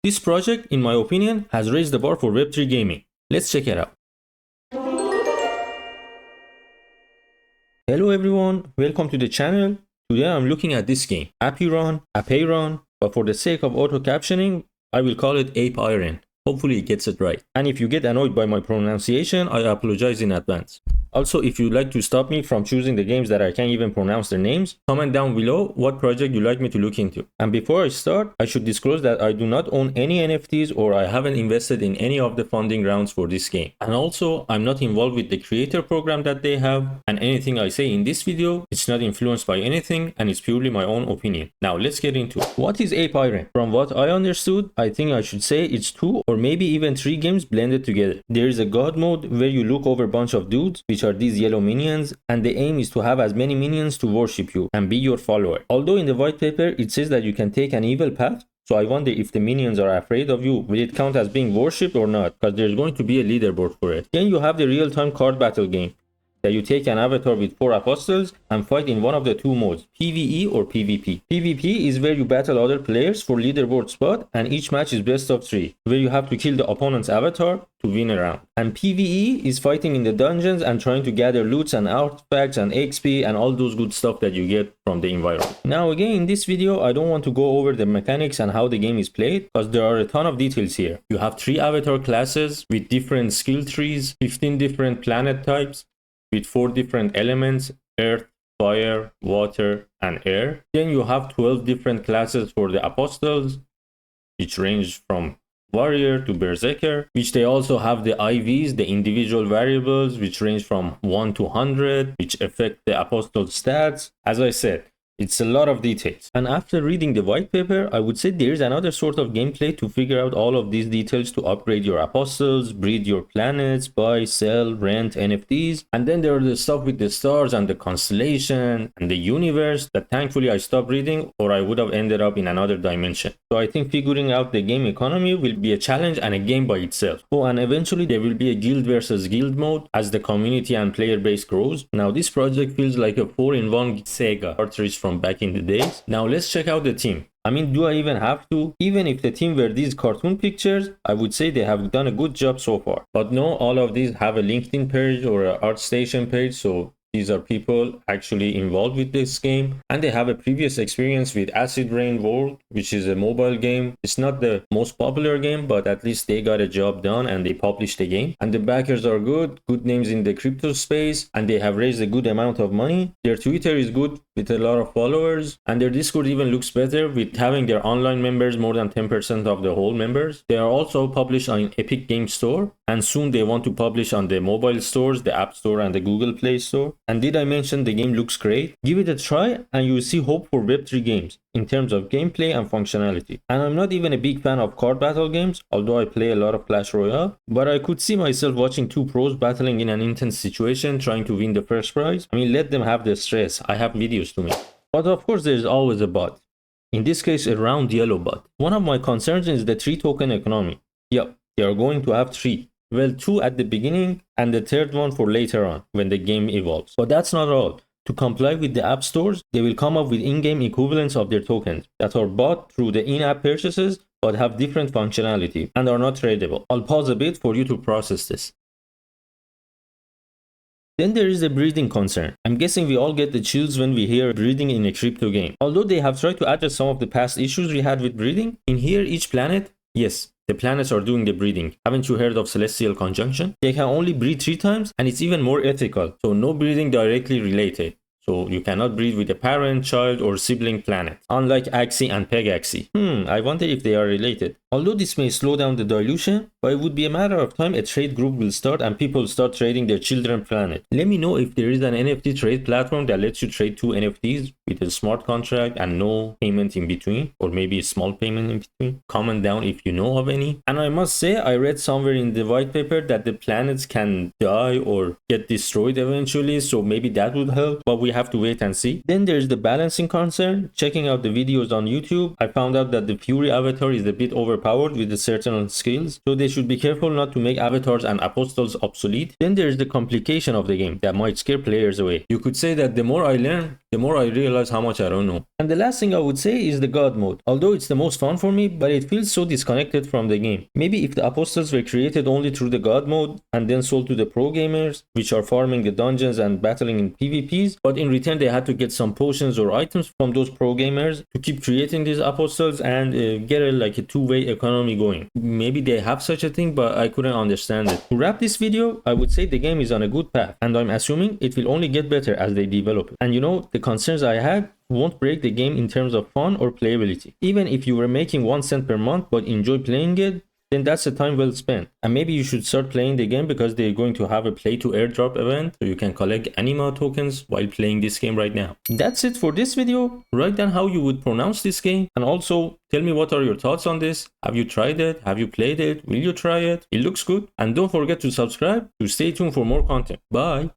This project, in my opinion, has raised the bar for Web3 gaming. Let's check it out. Hello everyone, welcome to the channel. Today I'm looking at this game, Apeiron, but for the sake of auto captioning, I will call it Apeiron. Hopefully it gets it right. And if you get annoyed by my pronunciation, I apologize in advance. Also, if you'd like to stop me from choosing the games that I can't even pronounce their names, comment down below what project you'd like me to look into. And before I start, I should disclose that I do not own any NFTs or I haven't invested in any of the funding rounds for this game. And also, I'm not involved with the creator program that they have, and anything I say in this video, it's not influenced by anything and it's purely my own opinion. Now let's get into it. What is Apeiron? From what I understood, I think I should say it's 2 or maybe even 3 games blended together. There is a god mode where you look over a bunch of dudes, which are these yellow minions, and the aim is to have as many minions to worship you and be your follower. Although in the white paper it says that you can take an evil path, so I wonder if the minions are afraid of you, will it count as being worshipped or not, because there's going to be a leaderboard for it. Then you have the real-time card battle game, that you take an avatar with 4 apostles and fight in one of the 2 modes, PvE or PvP. PvP is where you battle other players for leaderboard spot, and each match is best of 3, where you have to kill the opponent's avatar to win a round. And PvE is fighting in the dungeons and trying to gather loots and artifacts and XP and all those good stuff that you get from the environment. Now again, in this video, I don't want to go over the mechanics and how the game is played, because there are a ton of details here. You have 3 avatar classes with different skill trees, 15 different planet types, with 4 different elements: earth, fire, water, and air. Then you have 12 different classes for the apostles, which range from warrior to berserker, which they also have the IVs, the individual variables, which range from 1 to 100, which affect the apostle stats. As I said, it's a lot of details. And after reading the white paper, I would say there's another sort of gameplay to figure out all of these details to upgrade your apostles, breed your planets, buy, sell, rent NFTs. And then there are the stuff with the stars and the constellation and the universe that thankfully I stopped reading, or I would have ended up in another dimension. So I think figuring out the game economy will be a challenge and a game by itself. Oh, and eventually there will be a guild versus guild mode as the community and player base grows. Now this project feels like a 4-in-1 Sega cartridge from back in the days. Now let's check out the team. I mean, do I even have to? Even if the team were these cartoon pictures, I would say they have done a good job so far. But no, all of these have a LinkedIn page or an ArtStation page, so these are people actually involved with this game, and they have a previous experience with Acid Rain World, which is a mobile game. It's not the most popular game, but at least they got a job done and they published the game. And the backers are good names in the crypto space, and they have raised a good amount of money. Their Twitter is good with a lot of followers, and their Discord even looks better with having their online members more than 10% of the whole members. They are also published on Epic Game Store, and soon they want to publish on the mobile stores, the App Store and the Google Play Store. And did I mention the game looks great? Give it a try and you will see hope for Web3 games in terms of gameplay and functionality. And I'm not even a big fan of card battle games, although I play a lot of Clash Royale, but I could see myself watching 2 pros battling in an intense situation trying to win the first prize. I mean, let them have the stress. I have videos to make. But of course there's always a bot. In this case, a round yellow bot. One of my concerns is the 3 token economy. Yep, they are going to have 3. Well, 2 at the beginning and the 3rd one for later on when the game evolves. But that's not all. To comply with the app stores, they will come up with in-game equivalents of their tokens that are bought through the in-app purchases but have different functionality and are not tradable. I'll pause a bit for you to process this. Then there is the breeding concern. I'm guessing we all get the chills when we hear breeding in a crypto game. Although they have tried to address some of the past issues we had with breeding, in here each planet, yes, the planets are doing the breeding. Haven't you heard of celestial conjunction? They can only breed 3 times, and it's even more ethical, so no breeding directly related. So you cannot breed with a parent, child, or sibling planet, unlike Axie and Pegaxie. I wonder if they are related. Although this may slow down the dilution, but it would be a matter of time a trade group will start and people start trading their children planet. Let me know if there is an NFT trade platform that lets you trade 2 NFTs with a smart contract and no payment in between, or maybe a small payment in between. Comment down if you know of any. And I must say, I read somewhere in the white paper that the planets can die or get destroyed eventually, so maybe that would help, but we have to wait and see. Then there's the balancing concern. Checking out the videos on YouTube, I found out that the Fury avatar is a bit overpowered with certain skills, so they should be careful not to make avatars and apostles obsolete. Then there's the complication of the game that might scare players away. You could say that the more I learn, the more I realize how much I don't know. And the last thing I would say is the God mode. Although it's the most fun for me, but it feels so disconnected from the game. Maybe if the apostles were created only through the God mode and then sold to the pro gamers, which are farming the dungeons and battling in PvPs, but in return they had to get some potions or items from those pro gamers to keep creating these apostles and get a two-way economy going. Maybe they have such a thing, but I couldn't understand it. To wrap this video, I would say the game is on a good path, and I'm assuming it will only get better as they develop it. And you know, the concerns I had won't break the game in terms of fun or playability. Even if you were making 1 cent per month but enjoy playing it, then that's a time well spent. And maybe you should start playing the game because they're going to have a play to airdrop event so you can collect anima tokens while playing this game right now. That's it for this video. Write down how you would pronounce this game, and also tell me what are your thoughts on this. Have you tried it? Have you played it? Will you try it? It looks good. And don't forget to subscribe to stay tuned for more content. Bye.